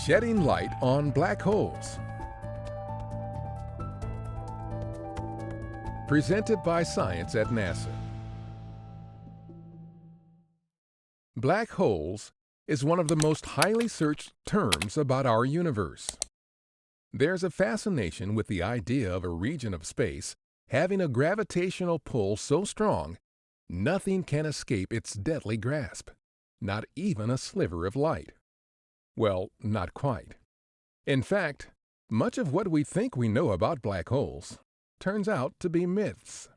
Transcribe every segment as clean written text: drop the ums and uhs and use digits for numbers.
Shedding light on black holes. Presented by Science at NASA. Black holes is one of the most highly searched terms about our universe. There's a fascination with the idea of a region of space having a gravitational pull so strong, nothing can escape its deadly grasp, not even a sliver of light. Well, not quite. In fact, much of what we think we know about black holes turns out to be myths.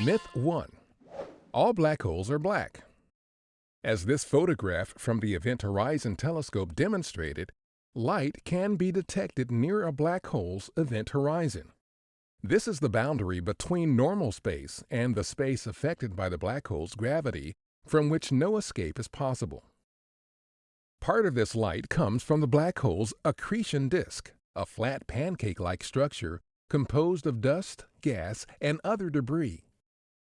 Myth 1. All black holes are black. As this photograph from the Event Horizon Telescope demonstrated, light can be detected near a black hole's event horizon. This is the boundary between normal space and the space affected by the black hole's gravity, from which no escape is possible. Part of this light comes from the black hole's accretion disk, a flat pancake-like structure composed of dust, gas, and other debris.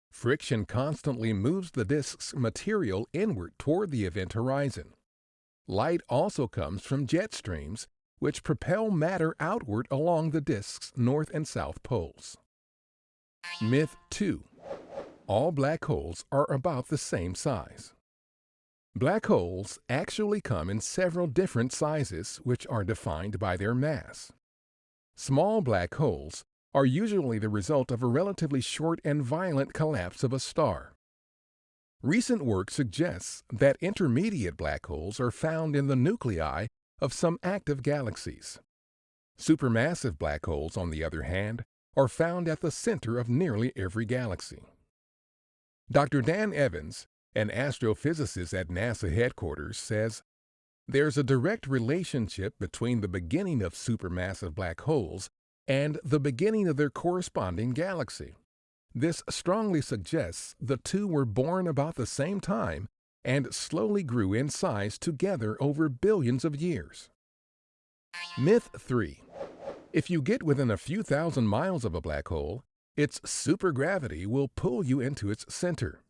Friction constantly moves the disk's material inward toward the event horizon. Light also comes from jet streams, which propel matter outward along the disk's north and south poles. Myth 2. All black holes are about the same size. Black holes actually come in several different sizes, which are defined by their mass. Small black holes are usually the result of a relatively short and violent collapse of a star. Recent work suggests that intermediate black holes are found in the nuclei of some active galaxies. Supermassive black holes, on the other hand, are found at the center of nearly every galaxy. Dr. Dan Evans, an astrophysicist at NASA headquarters, says, "There's a direct relationship between the beginning of supermassive black holes and the beginning of their corresponding galaxy. This strongly suggests the two were born about the same time and slowly grew in size together over billions of years." Myth 3. If you get within a few thousand miles of a black hole, its supergravity will pull you into its center.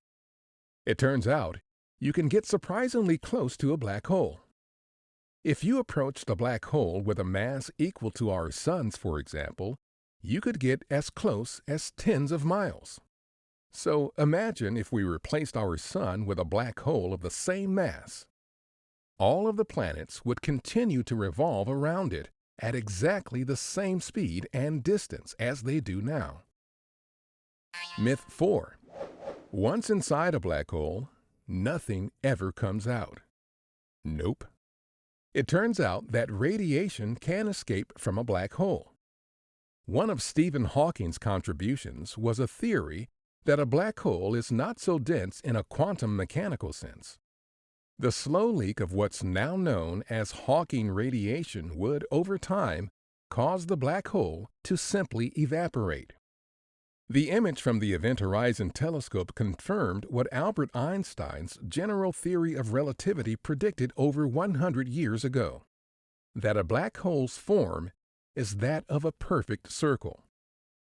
It turns out, you can get surprisingly close to a black hole. If you approached a black hole with a mass equal to our sun's, for example, you could get as close as tens of miles. So imagine if we replaced our sun with a black hole of the same mass. All of the planets would continue to revolve around it at exactly the same speed and distance as they do now. Myth 4. Once inside a black hole, nothing ever comes out. Nope. It turns out that radiation can escape from a black hole. One of Stephen Hawking's contributions was a theory that a black hole is not so dense in a quantum mechanical sense. The slow leak of what's now known as Hawking radiation would, over time, cause the black hole to simply evaporate. The image from the Event Horizon Telescope confirmed what Albert Einstein's general theory of relativity predicted over 100 years ago, that a black hole's form is that of a perfect circle.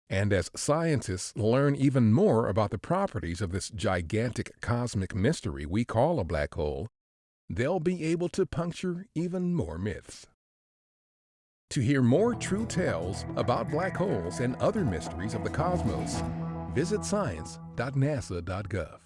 And as scientists learn even more about the properties of this gigantic cosmic mystery we call a black hole, they'll be able to puncture even more myths. To hear more true tales about black holes and other mysteries of the cosmos, visit science.nasa.gov.